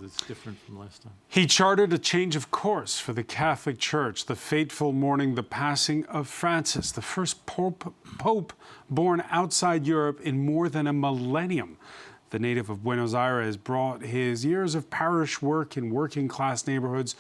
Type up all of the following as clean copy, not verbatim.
It's different from last time. He charted a change of course for the Catholic Church, the fateful mourning the passing of Francis, the first pope born outside Europe in more than a millennium. The native of Buenos Aires brought his years of parish work in working-class neighborhoods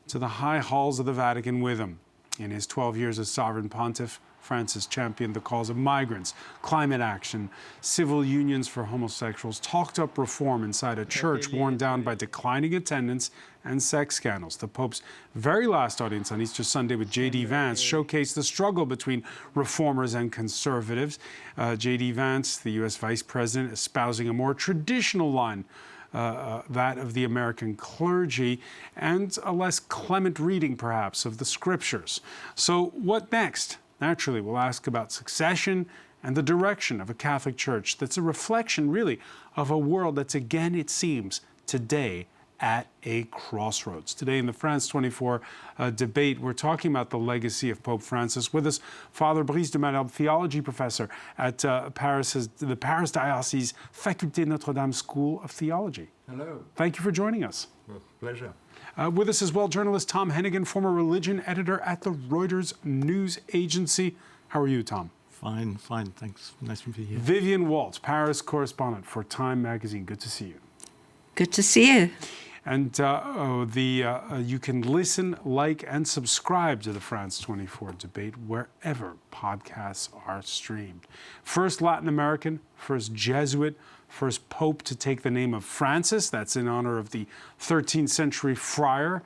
to the high halls of the Vatican with him. In his 12 years as sovereign pontiff, Francis championed the cause of migrants, climate action, civil unions for homosexuals, talked up reform inside a church worn down by declining attendance and sex scandals. The Pope's very last audience on Easter Sunday with J.D. Vance showcased the struggle between reformers and conservatives. J.D. Vance, the U.S. Vice President, espousing a more traditional line, that of the American clergy, and a less clement reading, perhaps, of the scriptures. So what next? Naturally, we'll ask about succession and the direction of a Catholic Church that's a reflection, really, of a world that's, again, it seems, today at a crossroads. Today in the France 24 debate, we're talking about the legacy of Pope Francis. With us, Father Brice de Malherbe, theology professor at the Paris Diocese Faculté Notre-Dame School of Theology. Hello. Thank you for joining us. Well, pleasure. With us as well, journalist Tom Hennigan, former religion editor at the Reuters news agency. How are you, Tom? Fine, thanks. Nice to be here. Vivian Waltz, Paris correspondent for Time magazine. Good to see you. Good to see you. And you can listen, like, and subscribe to the France 24 debate wherever podcasts are streamed. First Latin American, first Jesuit, first Pope to take the name of Francis. That's in honor of the 13th century friar,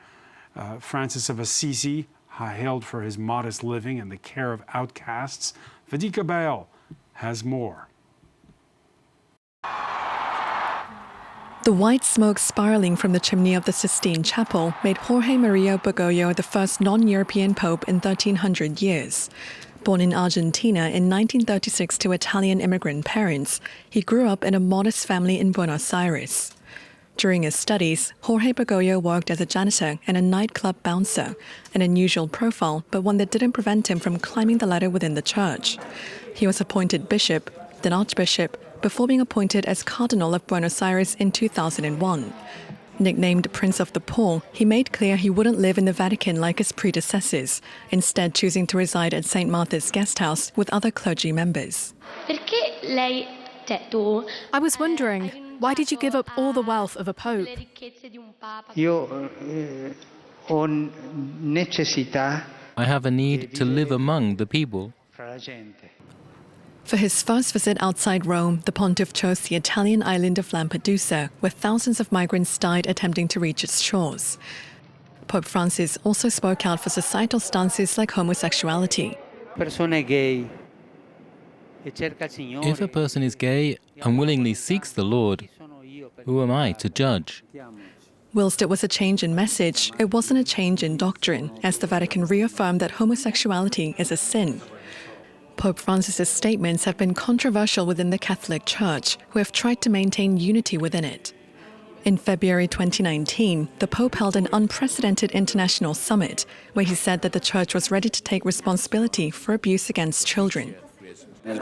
Francis of Assisi, hailed for his modest living and the care of outcasts. Vedika Bail has more. The white smoke spiraling from the chimney of the Sistine Chapel made Jorge Maria Bergoglio the first non-European pope in 1300 years. Born in Argentina in 1936 to Italian immigrant parents, he grew up in a modest family in Buenos Aires. During his studies, Jorge Bergoglio worked as a janitor and a nightclub bouncer, an unusual profile, but one that didn't prevent him from climbing the ladder within the church. He was appointed bishop, then archbishop, before being appointed as Cardinal of Buenos Aires in 2001. Nicknamed Prince of the Poor, he made clear he wouldn't live in the Vatican like his predecessors, instead choosing to reside at St. Martha's Guest House with other clergy members. I was wondering, why did you give up all the wealth of a pope? I have a need to live among the people. For his first visit outside Rome, the pontiff chose the Italian island of Lampedusa, where thousands of migrants died attempting to reach its shores. Pope Francis also spoke out for societal stances like homosexuality. If a person is gay and willingly seeks the Lord, who am I to judge? Whilst it was a change in message, it wasn't a change in doctrine, as the Vatican reaffirmed that homosexuality is a sin. Pope Francis's statements have been controversial within the Catholic Church, who have tried to maintain unity within it. In February 2019, the Pope held an unprecedented international summit, where he said that the Church was ready to take responsibility for abuse against children. The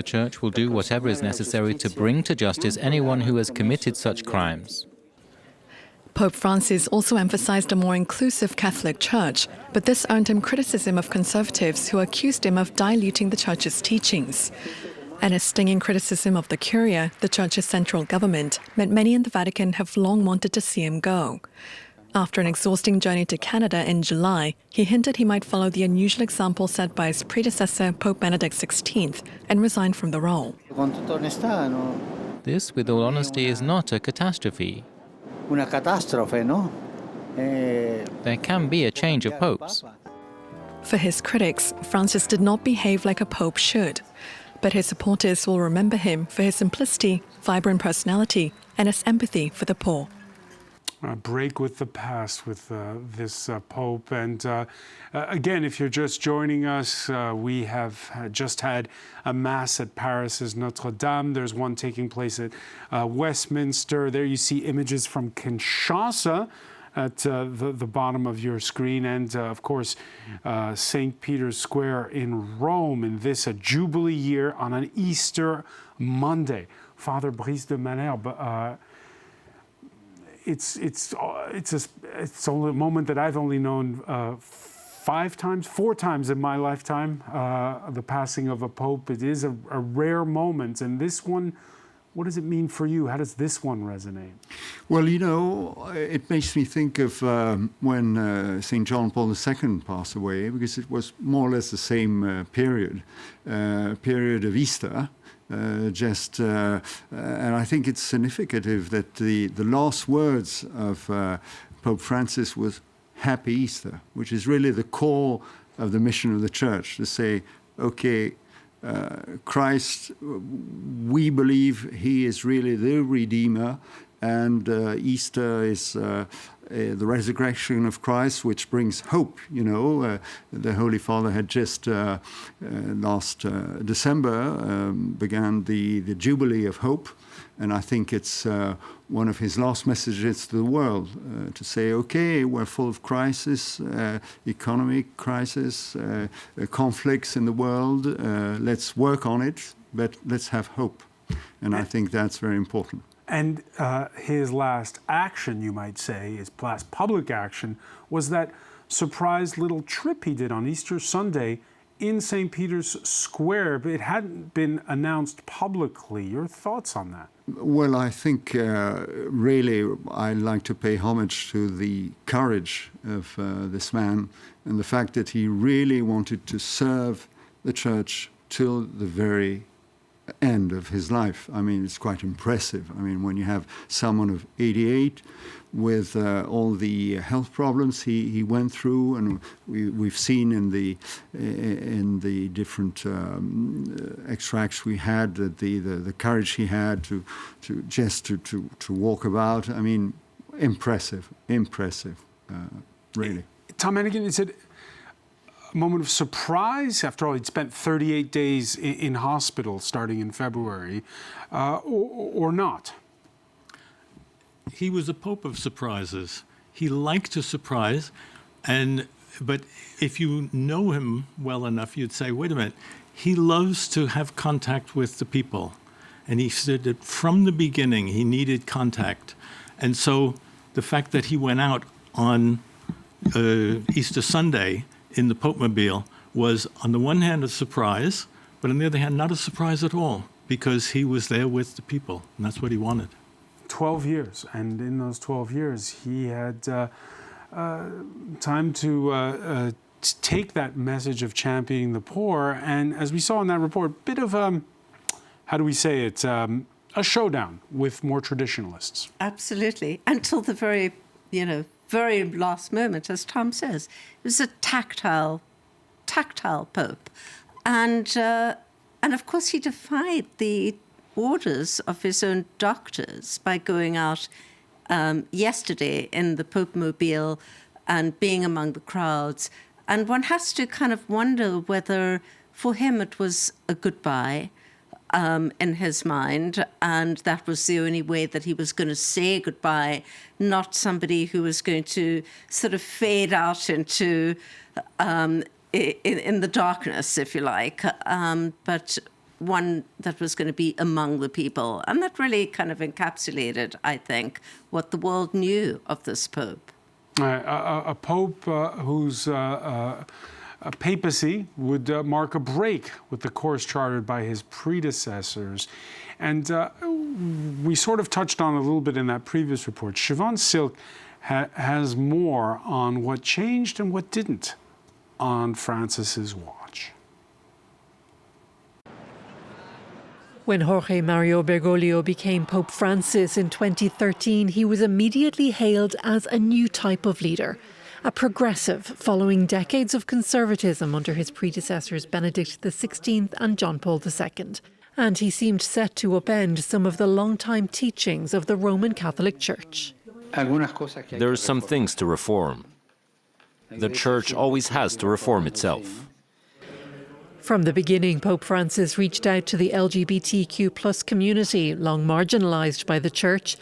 Church will do whatever is necessary to bring to justice anyone who has committed such crimes. Pope Francis also emphasized a more inclusive Catholic Church, but this earned him criticism of conservatives who accused him of diluting the Church's teachings. And a stinging criticism of the Curia, the Church's central government, meant many in the Vatican have long wanted to see him go. After an exhausting journey to Canada in July, he hinted he might follow the unusual example set by his predecessor, Pope Benedict XVI, and resign from the role. This, with all honesty, is not a catastrophe. There can be a change of popes. For his critics, Francis did not behave like a pope should, but his supporters will remember him for his simplicity, vibrant personality, and his empathy for the poor. A break with the past with this Pope. And again, if you're just joining us, we have just had a Mass at Paris's Notre-Dame. There's one taking place at Westminster. There you see images from Kinshasa at the bottom of your screen. And, of course, St. Peter's Square in Rome in this Jubilee year on an Easter Monday. Father Brice de Malherbe. It's only a moment that I've only known 4 times in my lifetime, the passing of a pope. It is a rare moment, and this one, what does it mean for you? How does this one resonate? Well, you know, it makes me think of when St. John Paul II passed away, because it was more or less the same period of Easter. And I think it's significative that the last words of Pope Francis was Happy Easter, which is really the core of the mission of the Church, to say, okay, Christ, we believe he is really the Redeemer, and Easter is the resurrection of Christ, which brings hope. You know, the Holy Father had just last December began the Jubilee of Hope, and I think it's one of his last messages to the world, to say, okay, we're full of crisis, economic crisis, conflicts in the world. Let's work on it, but let's have hope. And I think that's very important. And his last action, you might say, his last public action, was that surprise little trip he did on Easter Sunday in St. Peter's Square, but it hadn't been announced publicly. Your thoughts on that? Well, I think really I like to pay homage to the courage of this man and the fact that he really wanted to serve the Church till the very end of his life. I mean, it's quite impressive. I mean, when you have someone of 88 with all the health problems he went through, and we've seen in the different extracts we had that the courage he had to walk about. I mean, impressive, really. Tom Hennigan, is it a moment of surprise? After all, he'd spent 38 days in hospital starting in February, or not? He was a pope of surprises. He liked to surprise, but if you know him well enough, you'd say, wait a minute, he loves to have contact with the people. And he said that from the beginning, he needed contact. And so the fact that he went out on Easter Sunday in the Pope-mobile was, on the one hand, a surprise, but on the other hand, not a surprise at all, because he was there with the people, and that's what he wanted. 12 years, and in those 12 years, he had time to take that message of championing the poor, and as we saw in that report, a bit of, how do we say it, a showdown with more traditionalists. Absolutely, until the very, very last moment, as Tom says. It was a tactile pope. And of course, he defied the orders of his own doctors by going out yesterday in the Pope-mobile and being among the crowds. And one has to kind of wonder whether, for him, it was a goodbye in his mind, and that was the only way that he was going to say goodbye, not somebody who was going to sort of fade out into in the darkness, if you like, but one that was going to be among the people. And that really kind of encapsulated, I think, what the world knew of this pope. A pope whose papacy would mark a break with the course chartered by his predecessors. And we sort of touched on a little bit in that previous report. Siobhan Silk has more on what changed and what didn't on Francis's watch. When Jorge Mario Bergoglio became Pope Francis in 2013, he was immediately hailed as a new type of leader, a progressive following decades of conservatism under his predecessors Benedict XVI and John Paul II. And he seemed set to upend some of the long-time teachings of the Roman Catholic Church. There are some things to reform. The Church always has to reform itself. From the beginning, Pope Francis reached out to the LGBTQ+ community, long marginalised by the Church.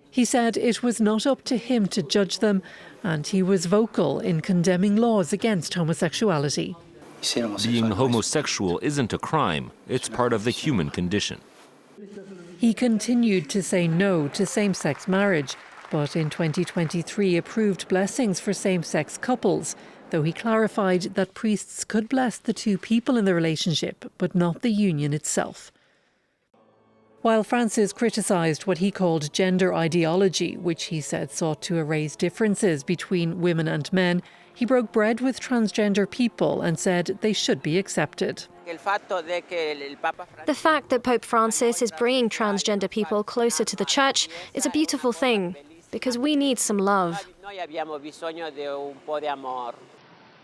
He said it was not up to him to judge them, and he was vocal in condemning laws against homosexuality. Being homosexual isn't a crime, it's part of the human condition. He He continued to say no to same-sex marriage, but in 2023 approved blessings for same-sex couples, though he clarified that priests could bless the two people in the relationship, but not the union itself. While Francis criticised what he called gender ideology, which he said sought to erase differences between women and men, he broke bread with transgender people and said they should be accepted. The fact that Pope Francis is bringing transgender people closer to the Church is a beautiful thing, because we need some love.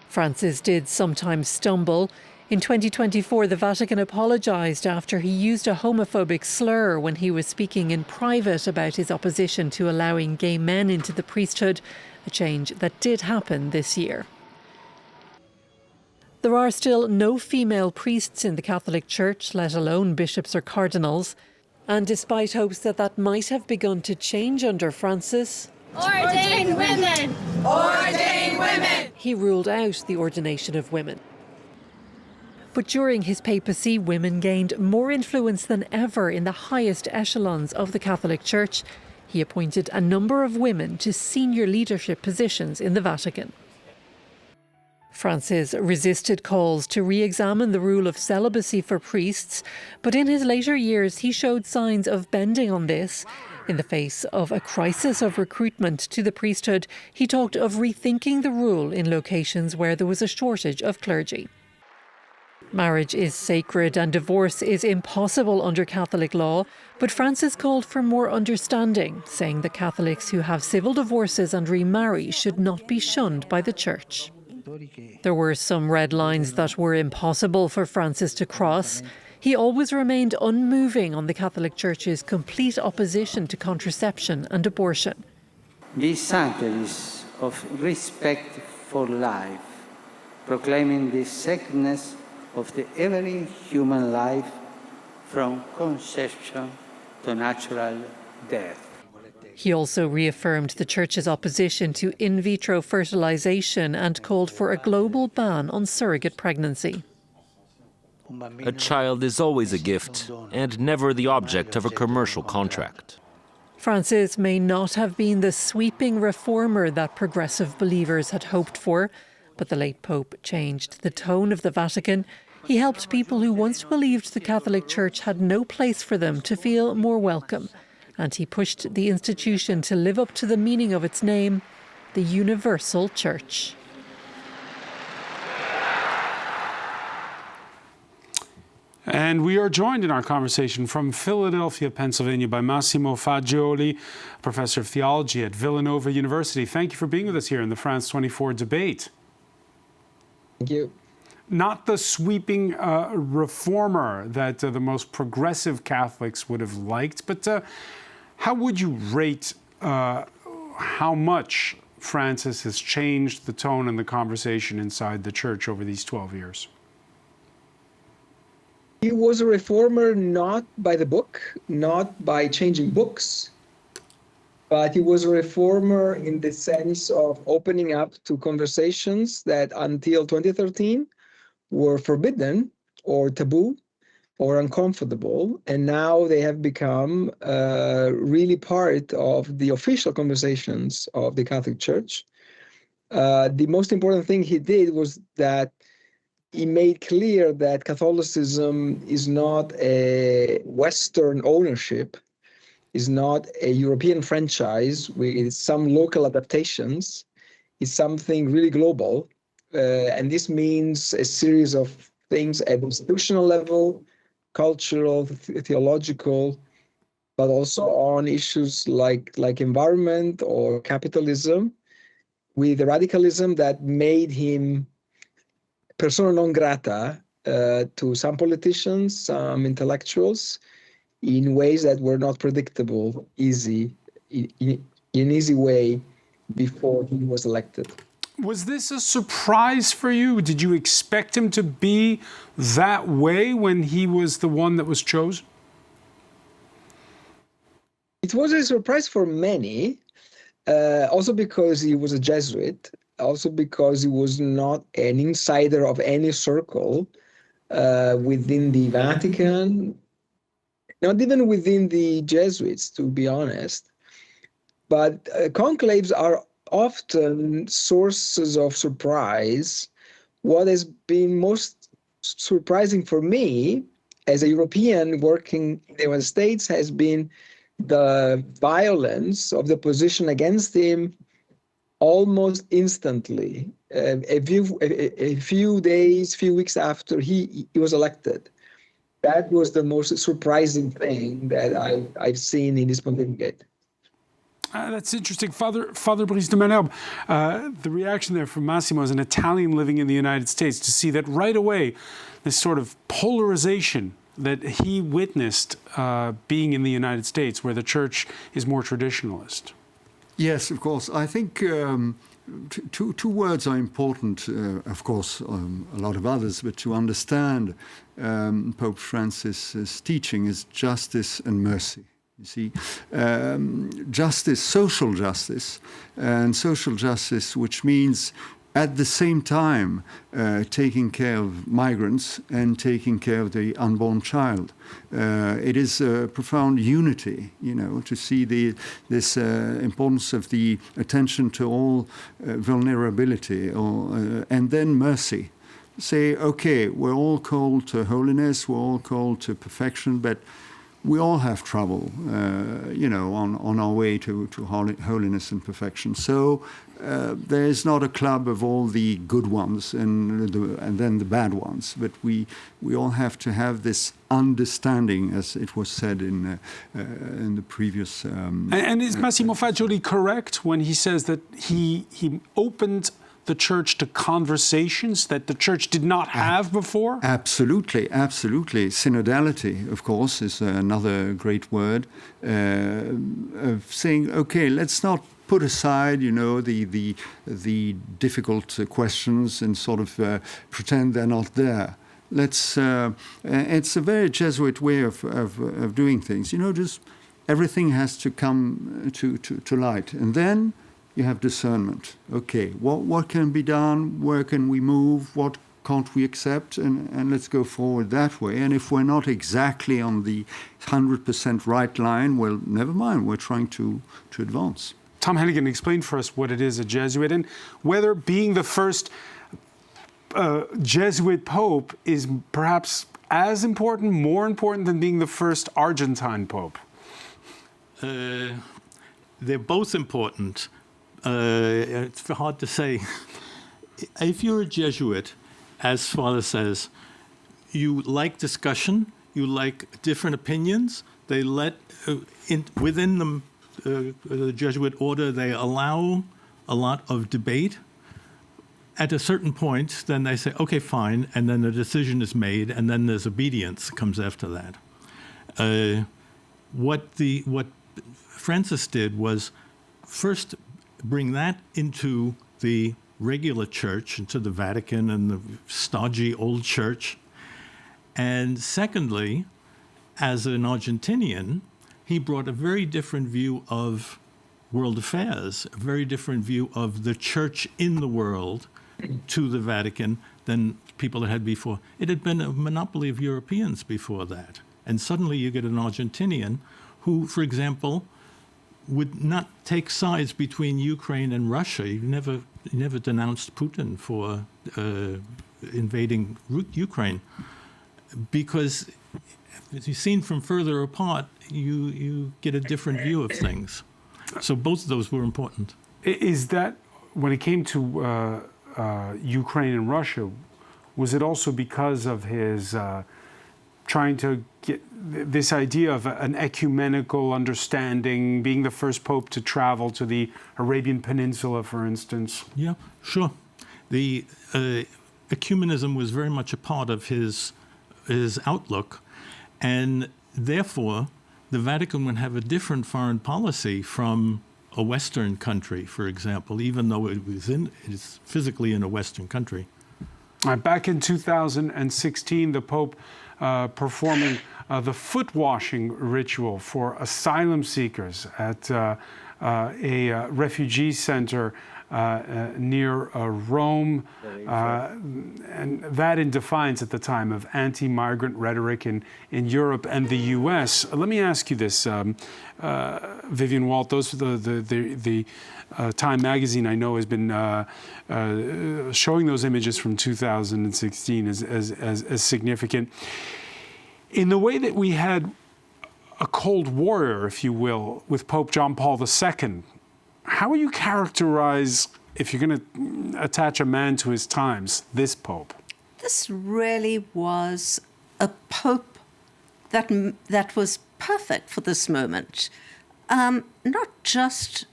Francis did sometimes stumble. In 2024, the Vatican apologised after he used a homophobic slur when he was speaking in private about his opposition to allowing gay men into the priesthood, a change that did happen this year. There are still no female priests in the Catholic Church, let alone bishops or cardinals. And despite hopes that that might have begun to change under Francis, Ordain women! Ordain women! He ruled out the ordination of women. But during his papacy, women gained more influence than ever in the highest echelons of the Catholic Church. He appointed a number of women to senior leadership positions in the Vatican. Francis resisted calls to re-examine the rule of celibacy for priests, but in his later years he showed signs of bending on this. In the face of a crisis of recruitment to the priesthood, he talked of rethinking the rule in locations where there was a shortage of clergy. Marriage is sacred and divorce is impossible under Catholic law, but Francis called for more understanding, saying that Catholics who have civil divorces and remarry should not be shunned by the Church. There were some red lines that were impossible for Francis to cross. He always remained unmoving on the Catholic Church's complete opposition to contraception and abortion. Be sanctuaries of respect for life, proclaiming the sacredness of every human life from conception to natural death. He also reaffirmed the Church's opposition to in vitro fertilization and called for a global ban on surrogate pregnancy. A child is always a gift and never the object of a commercial contract. Francis may not have been the sweeping reformer that progressive believers had hoped for, but the late Pope changed the tone of the Vatican. He helped people who once believed the Catholic Church had no place for them to feel more welcome. And he pushed the institution to live up to the meaning of its name, the Universal Church. And we are joined in our conversation from Philadelphia, Pennsylvania, by Massimo Fagioli, professor of theology at Villanova University. Thank you for being with us here in the France 24 debate. Thank you. Not the sweeping reformer that the most progressive Catholics would have liked, but how would you rate how much Francis has changed the tone and the conversation inside the Church over these 12 years? He was a reformer not by the book, not by changing books, but he was a reformer in the sense of opening up to conversations that until 2013 were forbidden or taboo or uncomfortable, and now they have become really part of the official conversations of the Catholic Church. The most important thing he did was that he made clear that Catholicism is not a Western ownership, is not a European franchise with some local adaptations. It's something really global. And this means a series of things at institutional level, cultural, theological, but also on issues like environment or capitalism, with radicalism that made him persona non grata to some politicians, some intellectuals, in ways that were not predictable, in an easy way before he was elected. Was this a surprise for you? Did you expect him to be that way when he was the one that was chosen? It was a surprise for many, also because he was a Jesuit, also because he was not an insider of any circle within the Vatican, not even within the Jesuits, to be honest. But conclaves are often sources of surprise. What has been most surprising for me as a European working in the United States has been the violence of the opposition against him almost instantly, a few days, few weeks after he was elected. That was the most surprising thing that I've seen in this pontificate. That's interesting. Father Brice de Malherbe, the reaction there from Massimo as an Italian living in the United States to see that right away, this sort of polarization that he witnessed being in the United States, where the church is more traditionalist. Yes, of course. I think two words are important, of course, a lot of others, but to understand Pope Francis's teaching is justice and mercy. You see, justice, social justice, which means at the same time taking care of migrants and taking care of the unborn child. It is a profound unity, you know, to see this importance of the attention to all vulnerability, and then mercy. Say, okay, we're all called to holiness, we're all called to perfection, but we all have trouble, you know, on our way to holiness and perfection. So there is not a club of all the good ones and then the bad ones, but we all have to have this understanding, as it was said in the previous. And is Massimo Fagioli correct when he says that he opened the church to conversations that the church did not have before? Absolutely, absolutely. Synodality, of course, is another great word of saying, okay, let's not put aside, you know, the difficult questions and sort of pretend they're not there. Let's. It's a very Jesuit way of doing things. You know, just everything has to come to light, and then you have discernment. Okay, what can be done? Where can we move? What can't we accept? And let's go forward that way. And if we're not exactly on the 100% right line, well, never mind. We're trying to advance. Tom Hennigan, explain for us what it is, a Jesuit, and whether being the first Jesuit Pope is perhaps as important, more important than being the first Argentine Pope. They're both important. It's hard to say. If you're a Jesuit, as Father says, you like discussion, you like different opinions. They let, within the Jesuit order, they allow a lot of debate. At a certain point, then they say, okay, fine, and then the decision is made, and then there's obedience comes after that. What Francis did was first bring that into the regular church, into the Vatican and the stodgy old church. And secondly, as an Argentinian, he brought a very different view of world affairs, a very different view of the church in the world to the Vatican than people had before. It had been a monopoly of Europeans before that. And suddenly you get an Argentinian who, for example, would not take sides between Ukraine and Russia. He never denounced Putin for invading Ukraine, because as you've seen from further apart, you get a different view of things. So both of those were important. Is that, when it came to Ukraine and Russia, was it also because of his trying to get this idea of an ecumenical understanding, being the first pope to travel to the Arabian Peninsula, for instance? Yeah, sure. The ecumenism was very much a part of his outlook, and therefore the Vatican would have a different foreign policy from a Western country, for example, even though it's physically in a Western country. Back in 2016, the Pope performing the foot washing ritual for asylum seekers at a refugee center near Rome, and that in defiance at the time of anti-migrant rhetoric in Europe and the U.S. Let me ask you this, Vivian Walt. Those the Time magazine, I know, has been showing those images from 2016 as significant. In the way that we had a Cold War, if you will, with Pope John Paul II, how would you characterize, if you're going to attach a man to his times, this Pope? This really was a Pope that was perfect for this moment. Not just,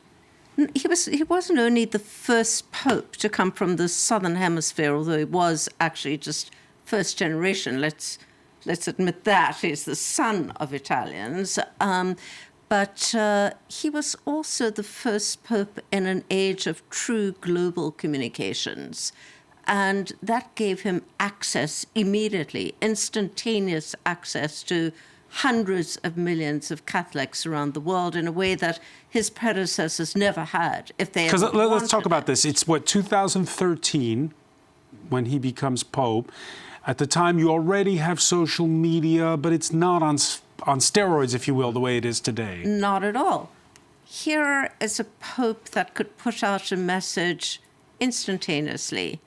he wasn't only the first Pope to come from the Southern Hemisphere, although he was actually just first generation. Let's admit that. He's the son of Italians. But he was also the first Pope in an age of true global communications. And that gave him access immediately, instantaneous access to hundreds of millions of Catholics around the world in a way that his predecessors never had. If they Because let's talk about this. It's 2013 when he becomes Pope. At the time, you already have social media, but it's not on steroids, if you will, the way it is today. Not at all. Here is a Pope that could put out a message instantaneously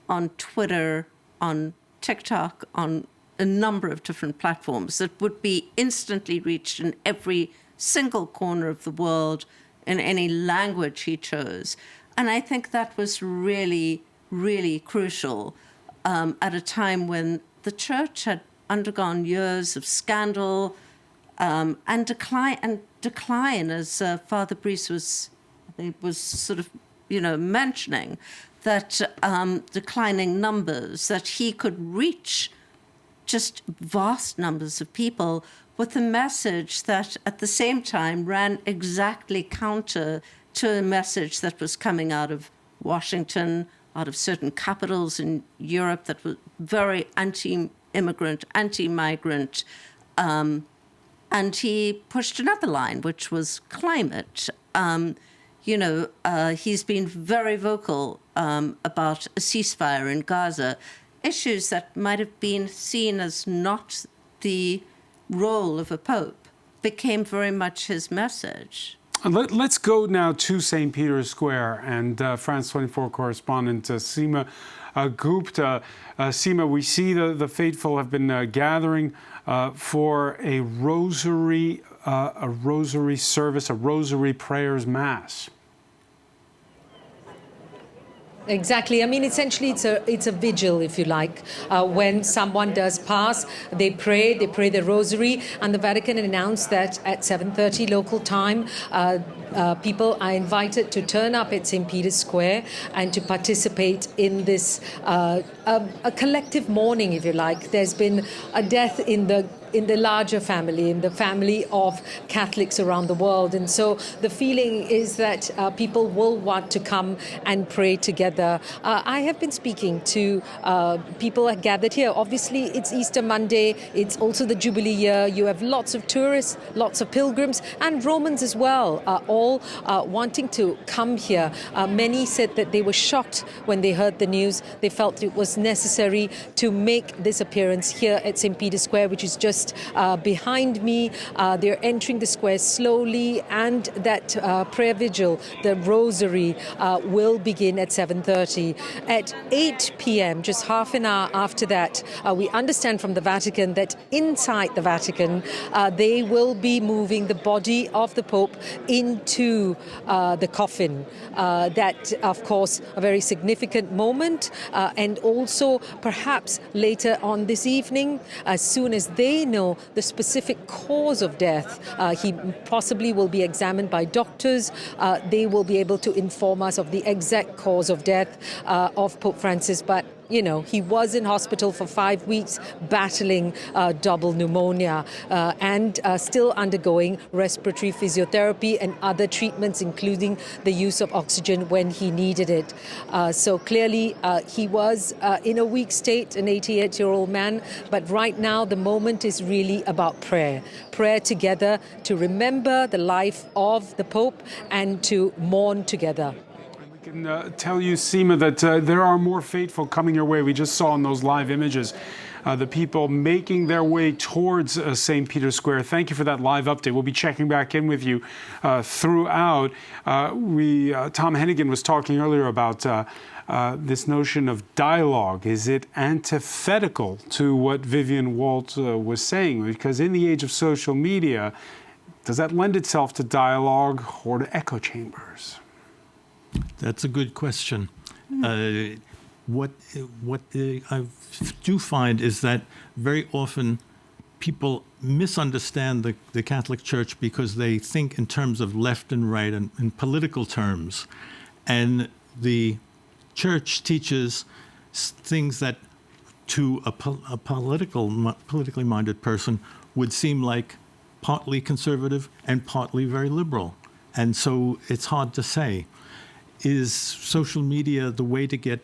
on Twitter, on TikTok, on a number of different platforms that would be instantly reached in every single corner of the world in any language he chose. And I think that was really, really crucial at a time when the Church had undergone years of scandal and decline, as Father Brice was sort of, mentioning, that declining numbers, that he could reach just vast numbers of people with a message that at the same time ran exactly counter to a message that was coming out of Washington, out of certain capitals in Europe that were very anti-immigrant, anti-migrant. And he pushed another line, which was climate. He's been very vocal about a ceasefire in Gaza, issues that might have been seen as not the role of a pope, became very much his message. Let's go now to St. Peter's Square and France 24 correspondent Seema Gupta. Seema, we see the faithful have been gathering for a rosary service, a rosary prayers mass. Exactly. I mean, essentially, it's a vigil, if you like. When someone does pass, they pray the rosary, and the Vatican announced that at 7:30 local time, people are invited to turn up at St. Peter's Square and to participate in this a collective mourning, if you like. There's been a death in the larger family, in the family of Catholics around the world. And so the feeling is that people will want to come and pray together. I have been speaking to people gathered here. Obviously, it's Easter Monday. It's also the Jubilee year. You have lots of tourists, lots of pilgrims, and Romans as well, all wanting to come here. Many said that they were shocked when they heard the news. They felt it was necessary to make this appearance here at St. Peter's Square, which is just behind me. They're entering the square slowly, and that prayer vigil, the rosary, will begin at 7:30. At 8 p.m., just half an hour after that, we understand from the Vatican that inside the Vatican, they will be moving the body of the Pope into the coffin. That, of course, a very significant moment. And also, perhaps later on this evening, as soon as they know the specific cause of death, he possibly will be examined by doctors. They will be able to inform us of the exact cause of death of Pope Francis. But he was in hospital for 5 weeks battling double pneumonia and still undergoing respiratory physiotherapy and other treatments, including the use of oxygen when he needed it. So clearly he was in a weak state, an 88-year-old man, but right now the moment is really about prayer. Prayer together to remember the life of the Pope and to mourn together. I can tell you, Seema, that there are more faithful coming your way. We just saw in those live images the people making their way towards St. Peter's Square. Thank you for that live update. We'll be checking back in with you throughout. Tom Hennigan was talking earlier about this notion of dialogue. Is it antithetical to what Vivian Walt was saying? Because in the age of social media, does that lend itself to dialogue or to echo chambers? That's a good question. What I do find is that very often people misunderstand the Catholic Church because they think in terms of left and right and in political terms. And the Church teaches things that to a politically minded person would seem like partly conservative and partly very liberal. And so it's hard to say. Is social media the way to get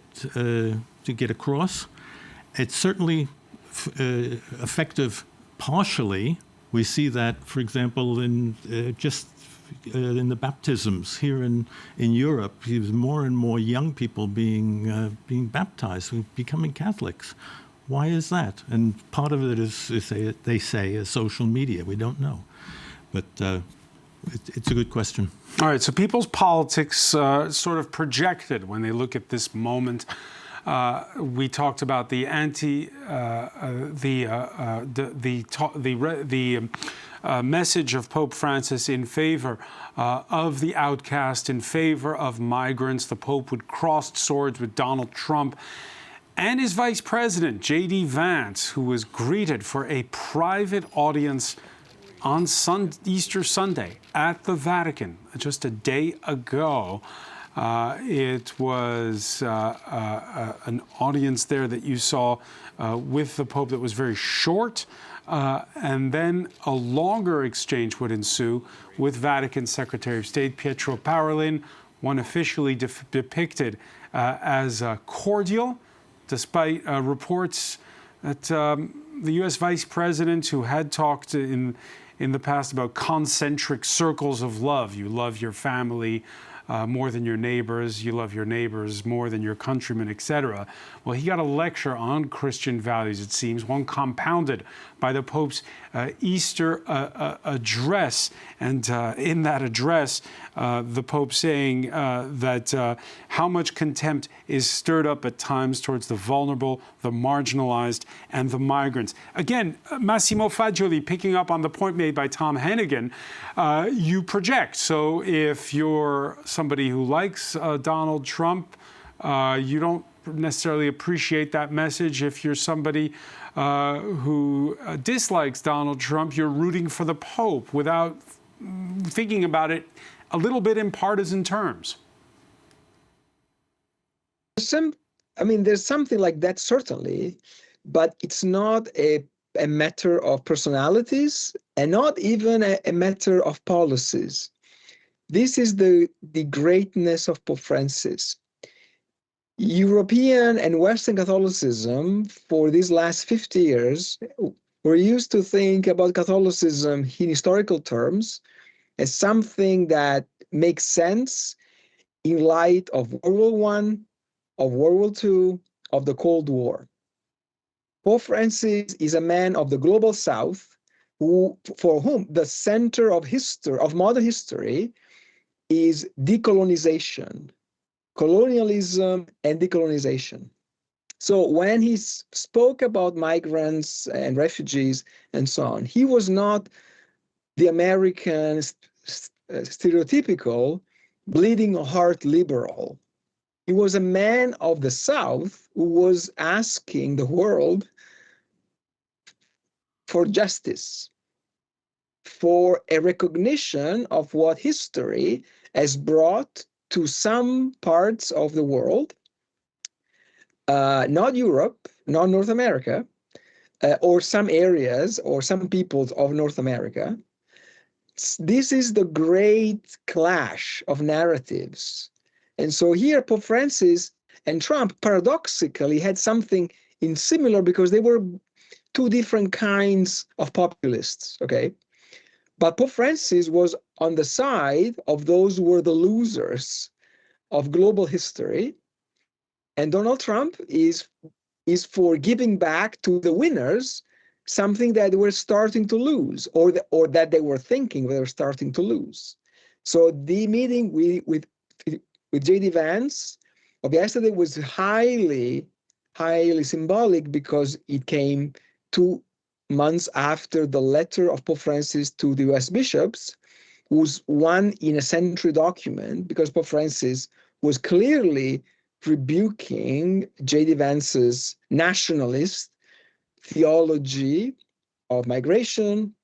across? It's certainly effective partially. We see that, for example, in in the baptisms here in Europe. There's more and more young people being baptized, becoming Catholics. Why is that? And part of it is they say is social media. We don't know, but. It's a good question. All right, so people's politics sort of projected when they look at this moment. We talked about the message of Pope Francis in favor of the outcast, in favor of migrants. The Pope would cross swords with Donald Trump and his vice president, J.D. Vance, who was greeted for a private audience on Easter Sunday at the Vatican just a day ago. It was an audience there that you saw with the Pope that was very short, and then a longer exchange would ensue with Vatican Secretary of State Pietro Parolin, one officially depicted as cordial, despite reports that the U.S. Vice President, who had talked in the past about concentric circles of love. You love your family more than your neighbors. You love your neighbors more than your countrymen, etc. Well, he got a lecture on Christian values, it seems, one compounded by the Pope's Easter address. And in that address, the Pope saying that how much contempt is stirred up at times towards the vulnerable, the marginalized, and the migrants. Again, Massimo Fagioli, picking up on the point made by Tom Hennigan, you project. So if you're somebody who likes Donald Trump, you don't necessarily appreciate that message. If you're somebody who dislikes Donald Trump, you're rooting for the Pope without thinking about it a little bit in partisan terms. There's something like that, certainly, but it's not a matter of personalities and not even a matter of policies. This is the greatness of Pope Francis. European and Western Catholicism for these last 50 years were used to think about Catholicism in historical terms as something that makes sense in light of World War I, of World War II, of the Cold War. Pope Francis is a man of the global South for whom the center of history, of modern history, is decolonization. Colonialism and decolonization. So when he spoke about migrants and refugees and so on, he was not the American stereotypical bleeding heart liberal. He was a man of the South who was asking the world for justice, for a recognition of what history has brought to some parts of the world, not Europe, not North America, or some areas or some peoples of North America. This is the great clash of narratives. And so here, Pope Francis and Trump paradoxically had something in similar, because they were two different kinds of populists, okay? But Pope Francis was on the side of those who were the losers of global history, and Donald Trump is for giving back to the winners something that they were starting to lose, or that they were thinking they were starting to lose. So the meeting with J.D. Vance of yesterday was highly symbolic, because it came 2 months after the letter of Pope Francis to the US bishops, was one in a century document, because Pope Francis was clearly rebuking J.D. Vance's nationalist theology of migration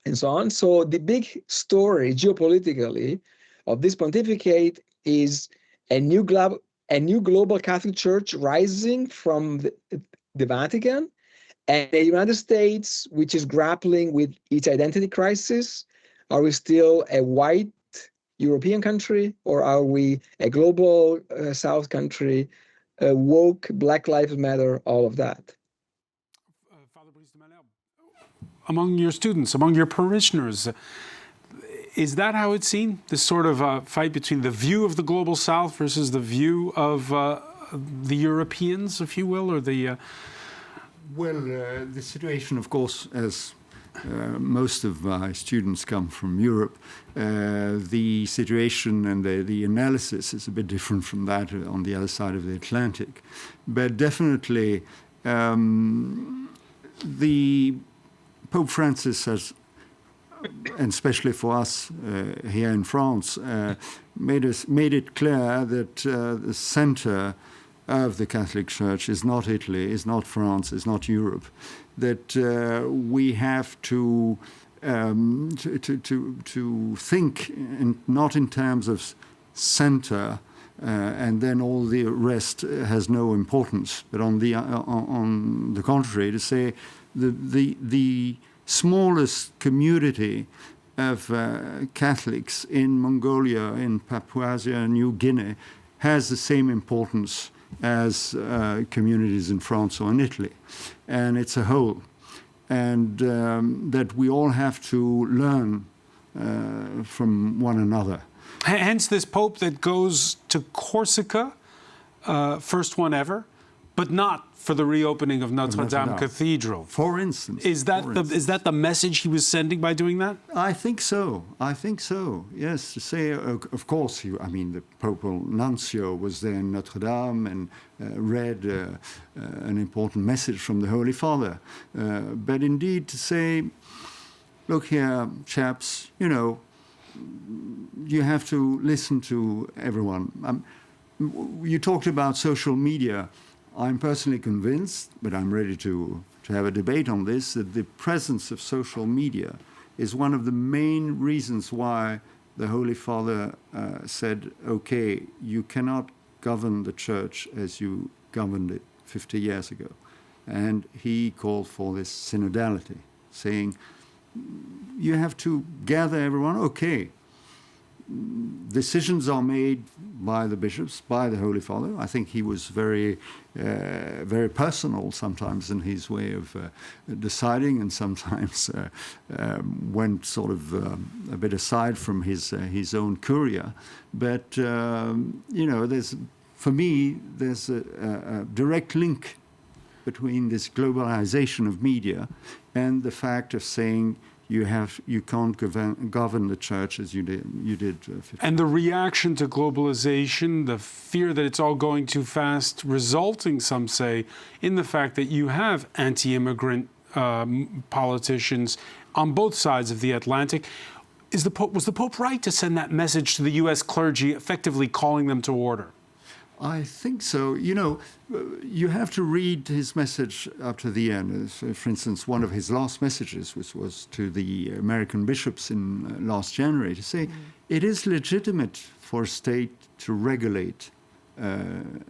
and so on. So the big story geopolitically of this pontificate is a new global Catholic Church rising from the Vatican, and the United States, which is grappling with its identity crisis. Are we still a white European country, or are we a global South country, woke, Black Lives Matter, all of that? Father among your students, among your parishioners, is that how it's seen? This sort of fight between the view of the global South versus the view of the Europeans, if you will, or the... Well, the situation, of course, as most of my students come from Europe, the situation and the analysis is a bit different from that on the other side of the Atlantic. But definitely, the Pope Francis has, and especially for us here in France, made it clear that the center of the Catholic Church is not Italy, is not France, is not Europe. That we have to think not in terms of center, and then all the rest has no importance. But on the contrary, to say the smallest community of Catholics in Mongolia, in Papua New Guinea, has the same importance as communities in France or in Italy. And it's a whole. And that we all have to learn from one another. Hence this Pope that goes to Corsica, first one ever, but not for the reopening of Notre Dame Cathedral. For instance. Is that the message he was sending by doing that? I think so. I think so. Yes. To say, of course, the Papal Nuncio was there in Notre Dame and read an important message from the Holy Father. But indeed, to say, look here, chaps, you have to listen to everyone. You talked about social media. I'm personally convinced, but I'm ready to have a debate on this, that the presence of social media is one of the main reasons why the Holy Father said, okay, you cannot govern the Church as you governed it 50 years ago. And he called for this synodality, saying, you have to gather everyone, okay. Decisions are made by the bishops, by the Holy Father. I think he was very personal sometimes in his way of deciding, and sometimes went sort of a bit aside from his own curia. But for me, there's a direct link between this globalization of media and the fact of saying, you can't govern the Church as you did 50. And the reaction to globalization, the fear that it's all going too fast, resulting, some say, in the fact that you have anti-immigrant politicians on both sides of the Atlantic. Was the Pope right to send that message to the U.S. clergy, effectively calling them to order? I think so. You have to read his message up to the end. For instance, one of his last messages, which was to the American bishops in last January, to say it is legitimate for a state to regulate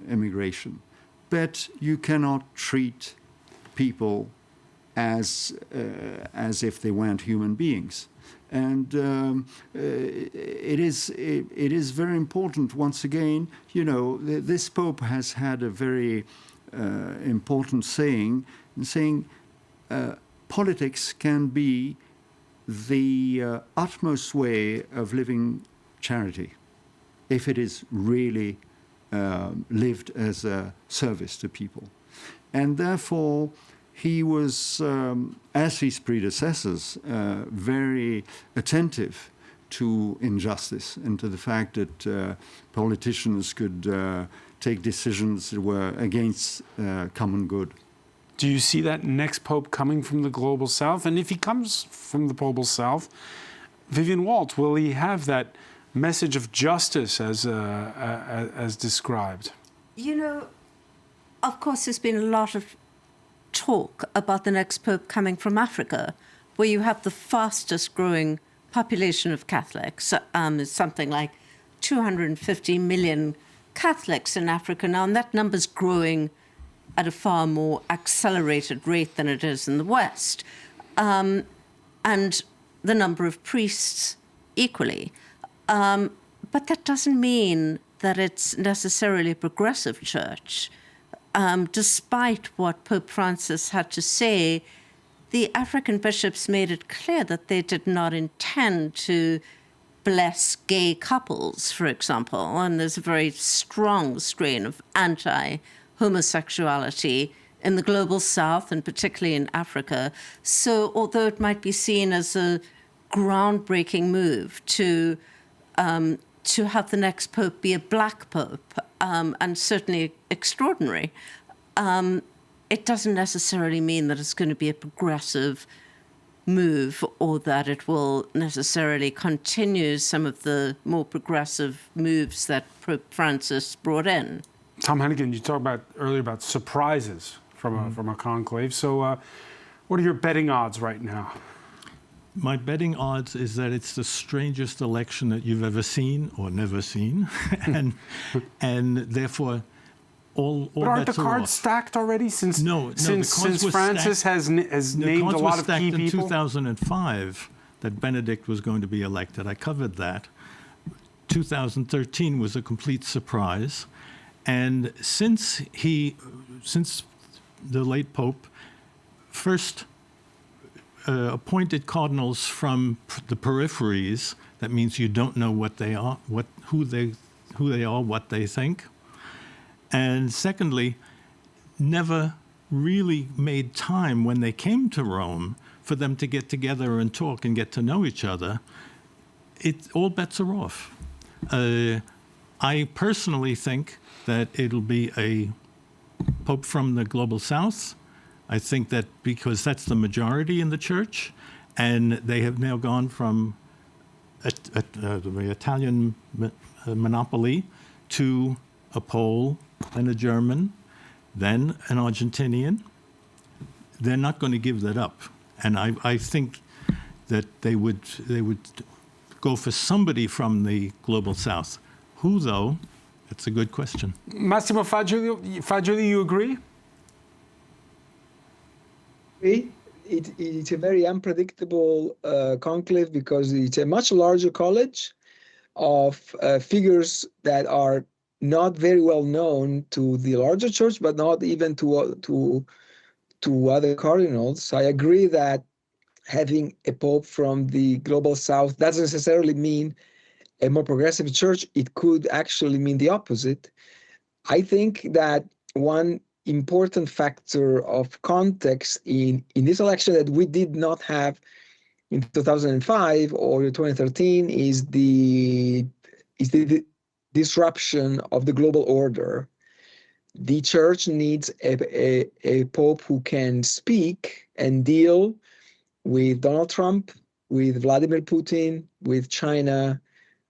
immigration. but you cannot treat people as if they weren't human beings. And it is very important. Once again, this Pope has had a very important saying politics can be the utmost way of living charity, if it is really lived as a service to people. And therefore, he was, as his predecessors, very attentive to injustice and to the fact that politicians could take decisions that were against common good. Do you see that next Pope coming from the Global South? And if he comes from the Global South, Vivian Walt, will he have that message of justice as described? Of course, there's been a lot of talk about the next Pope coming from Africa, where you have the fastest growing population of Catholics. It's something like 250 million Catholics in Africa now, and that number's growing at a far more accelerated rate than it is in the West. And the number of priests equally. But that doesn't mean that it's necessarily a progressive church. Despite what Pope Francis had to say, the African bishops made it clear that they did not intend to bless gay couples, for example. And there's a very strong strain of anti-homosexuality in the Global South, and particularly in Africa. So although it might be seen as a groundbreaking move to have the next Pope be a black Pope, and certainly extraordinary, it doesn't necessarily mean that it's going to be a progressive move or that it will necessarily continue some of the more progressive moves that Pope Francis brought in. Tom Hennigan, you talked earlier about surprises from a conclave. So what are your betting odds right now? My betting odds is that it's the strangest election that you've ever seen or never seen, and therefore all but aren't bets the are cards off. Stacked already since Francis has named a lot of key people? In 2005 that Benedict was going to be elected. I covered that. 2013 was a complete surprise, and since the late Pope first appointed cardinals from the peripheries. That means you don't know what they are, who they are, what they think. And secondly, never really made time when they came to Rome for them to get together and talk and get to know each other. All bets are off. I personally think that it'll be a Pope from the Global South. I think that because that's the majority in the church, and they have now gone from the Italian monopoly to a Pole, then a German, then an Argentinian. They're not going to give that up, and I think that they would go for somebody from the Global South. Who, though? That's a good question. Massimo Fagioli, you agree? It's a very unpredictable conclave because it's a much larger college of figures that are not very well known to the larger church, but not even to other cardinals. I agree that having a pope from the Global South doesn't necessarily mean a more progressive church. It could actually mean the opposite. I think that one important factor of context in this election that we did not have in 2005 or 2013 is the disruption of the global order. The church needs a pope who can speak and deal with Donald Trump, with Vladimir Putin, with China,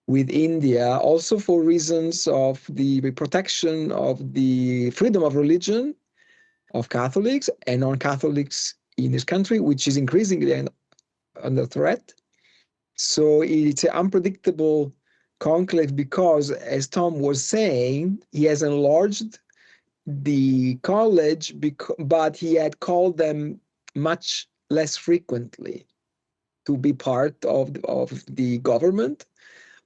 with India, also for reasons of the protection of the freedom of religion of Catholics and non-Catholics in this country, which is increasingly under threat. So it's an unpredictable conclave because, as Tom was saying, he has enlarged the college, but he had called them much less frequently to be part of the government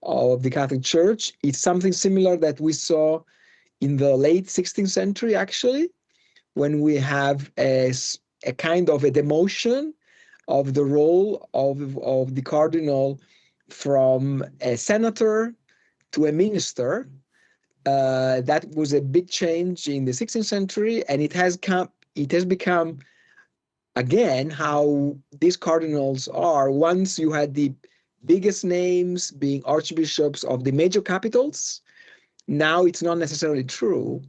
of the Catholic Church. It's something similar that we saw in the late 16th century, actually, when we have a kind of a demotion of the role of the cardinal from a senator to a minister. That was a big change in the 16th century, and it has become, again, how these cardinals are. Once you had the biggest names being archbishops of the major capitals, now it's not necessarily true.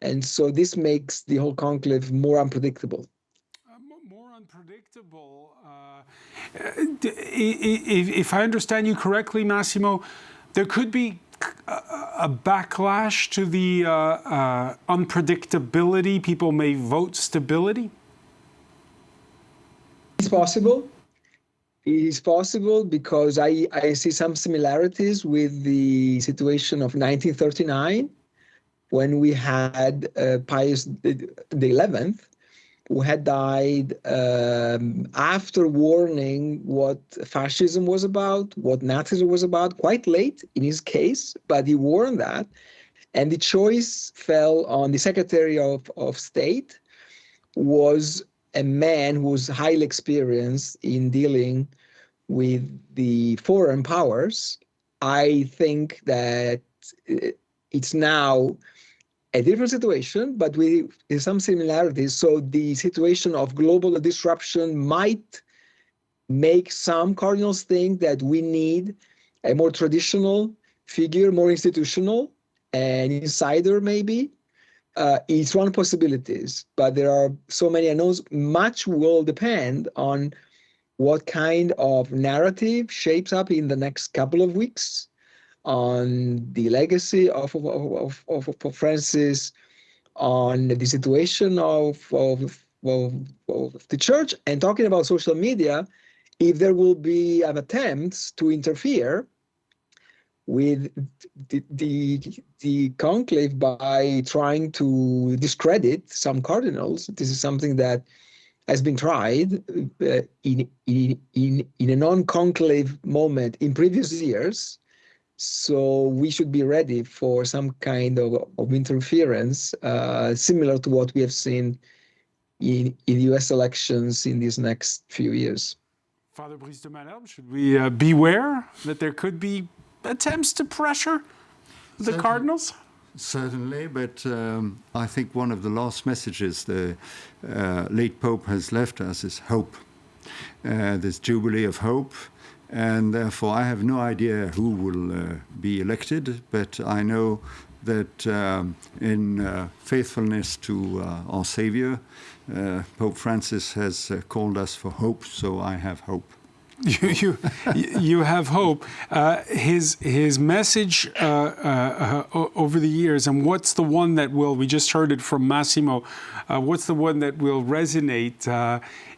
And so this makes the whole conclave more unpredictable. More unpredictable. If I understand you correctly, Massimo, there could be a backlash to the unpredictability. People may vote stability. It's possible. It is possible because I see some similarities with the situation of 1939, when we had Pius XI, who had died after warning what fascism was about, what Nazism was about, quite late in his case, but he warned that. And the choice fell on the Secretary of State, was a man who was highly experienced in dealing with the foreign powers. I think that it's now a different situation, but with some similarities. So the situation of global disruption might make some cardinals think that we need a more traditional figure, more institutional, an insider maybe. It's one possibility, but there are so many unknowns. Much will depend on what kind of narrative shapes up in the next couple of weeks, on the legacy of Francis, on the situation of the church, and talking about social media, if there will be attempts to interfere with the conclave by trying to discredit some cardinals. This is something that has been tried in a non-conclave moment in previous years. So we should be ready for some kind of interference, similar to what we have seen in the US elections in these next few years. Father Brice de Malherbe, should we beware that there could be attempts to pressure the cardinals? Certainly, but I think one of the last messages the late Pope has left us is hope. This Jubilee of hope. And therefore, I have no idea who will be elected, but I know that in faithfulness to our Savior, Pope Francis has called us for hope, so I have hope. You have hope. His message over the years, and what's the one that will, we just heard it from Massimo, what's the one that will resonate?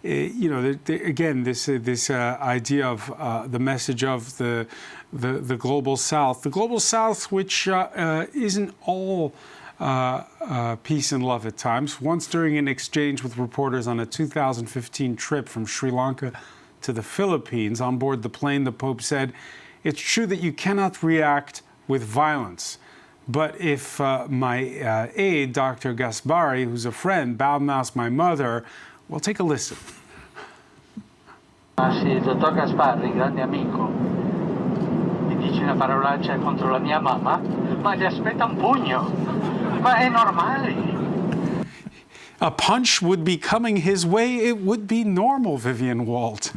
Again, this idea of the message of the global South. The global South, which isn't all peace and love at times. Once during an exchange with reporters on a 2015 trip from Sri Lanka to the Philippines, on board the plane, the Pope said, "It's true that you cannot react with violence. But if my aide, Dr. Gaspari, who's a friend, badmouths my mother, well, take a listen." Se il dottor Gasparri, grande amico, mi dice una parolaccia contro la mia mamma, ma gli aspetta un pugno. Ma è normale. A punch would be coming his way. It would be normal, Vivian Walt.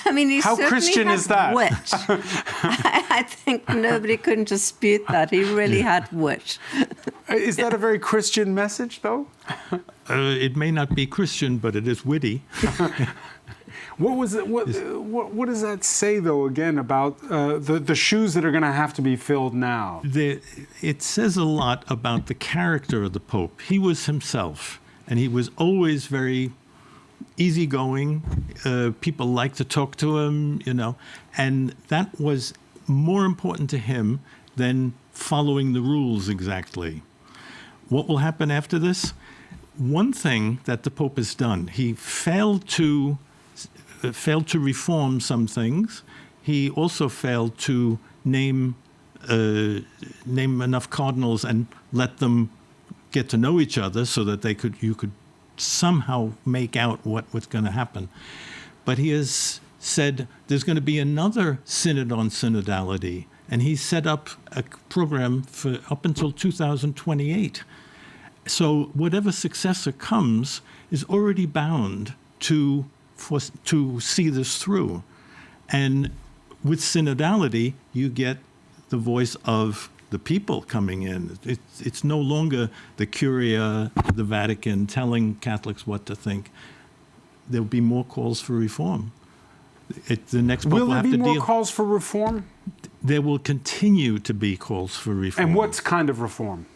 I mean, he How certainly Christian had is that? Wit. I think nobody can dispute that. He really had wit. Is that a very Christian message, though? It may not be Christian, but it is witty. What was it? What does that say, though? Again, about the shoes that are going to have to be filled now. It says a lot about the character of the Pope. He was himself, and he was always very easygoing. People liked to talk to him, and that was more important to him than following the rules exactly. What will happen after this? One thing that the Pope has done, he failed to reform some things. He also failed to name enough cardinals and let them get to know each other so that you could somehow make out what was going to happen. But he has said there's going to be another synod on synodality, and he set up a program for up until 2028. So whatever successor comes is already bound to see this through. And with synodality, you get the voice of the people coming in. It's no longer the Curia, the Vatican telling Catholics what to think. There'll be more calls for reform. The next Pope will have to deal. Will there be more calls for reform? There will continue to be calls for reform. And what kind of reform?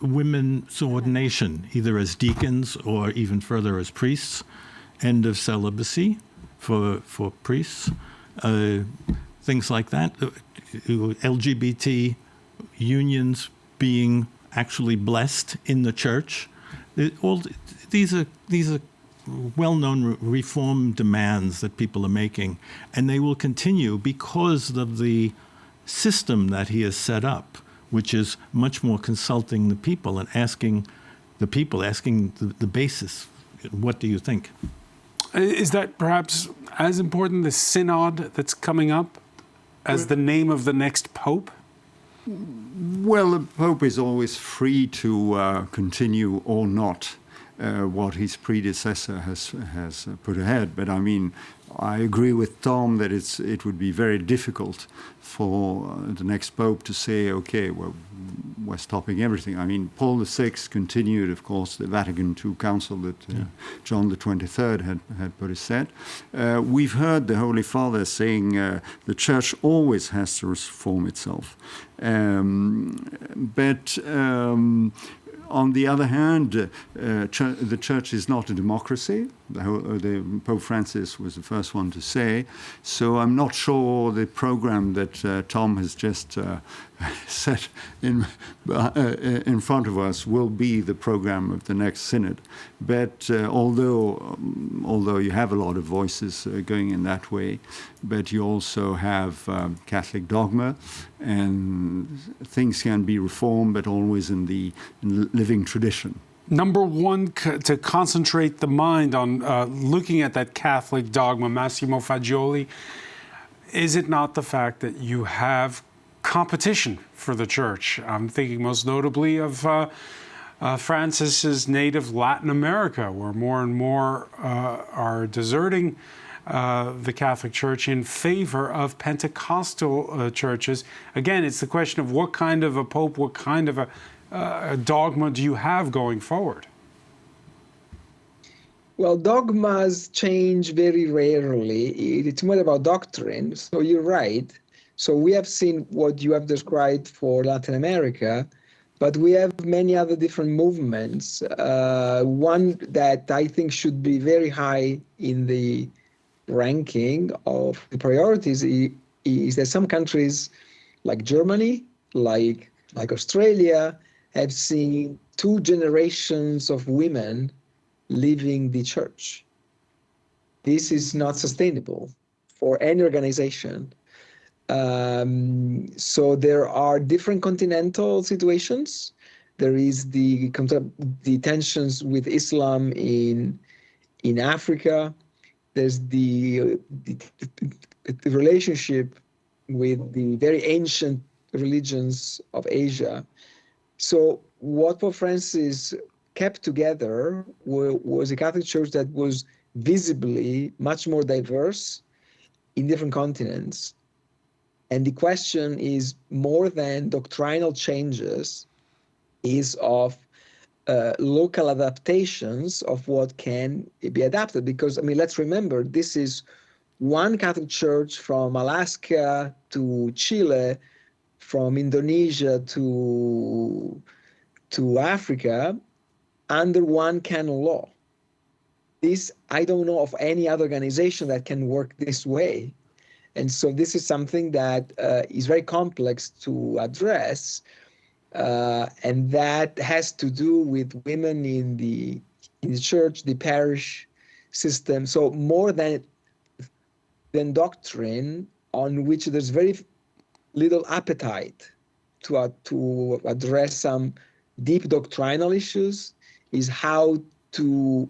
Women's ordination, either as deacons or even further as priests. End of celibacy for priests. Things like that. LGBT unions being actually blessed in the church. These are well-known reform demands that people are making, and they will continue because of the system that he has set up, which is much more consulting the people and asking the basis, what do you think? Is that perhaps as important, the synod that's coming up, as the name of the next pope? Well, the Pope is always free to continue or not what his predecessor has put ahead. But I mean, I agree with Tom that it would be very difficult for the next Pope to say, okay, well, we're stopping everything. I mean, Paul VI continued, of course, the Vatican II Council that John the 23rd had put aside. We've heard the Holy Father saying the Church always has to reform itself. But on the other hand, the Church is not a democracy. The Pope Francis was the first one to say. So I'm not sure the program that Tom has just set in front of us will be the program of the next synod. But although you have a lot of voices going in that way, but you also have Catholic dogma, and things can be reformed, but always in the living tradition. Number one, to concentrate the mind on looking at that Catholic dogma, Massimo Fagioli, is it not the fact that you have competition for the Church? I'm thinking most notably of Francis's native Latin America, where more and more are deserting the Catholic Church in favor of Pentecostal churches. Again, it's the question of what kind of a pope, what kind of a dogma do you have going forward? Well, dogmas change very rarely. It's more about doctrine. So you're right. So we have seen what you have described for Latin America, but we have many other different movements. One that I think should be very high in the ranking of the priorities is that some countries like Germany, like Australia, have seen 2 generations of women leaving the church. This is not sustainable for any organization. So there are different continental situations. There is the tensions with Islam in Africa. There's the relationship with the very ancient religions of Asia. So what Pope Francis kept together was a Catholic Church that was visibly much more diverse in different continents. And the question is more than doctrinal changes, is of local adaptations of what can be adapted. Because, I mean, let's remember, this is one Catholic Church from Alaska to Chile, from Indonesia to Africa, under one canon law. This, I don't know of any other organization that can work this way. And so this is something that is very complex to address. and that has to do with women in the church, the parish system. So more than doctrine, on which there's very little appetite to address some deep doctrinal issues, is how to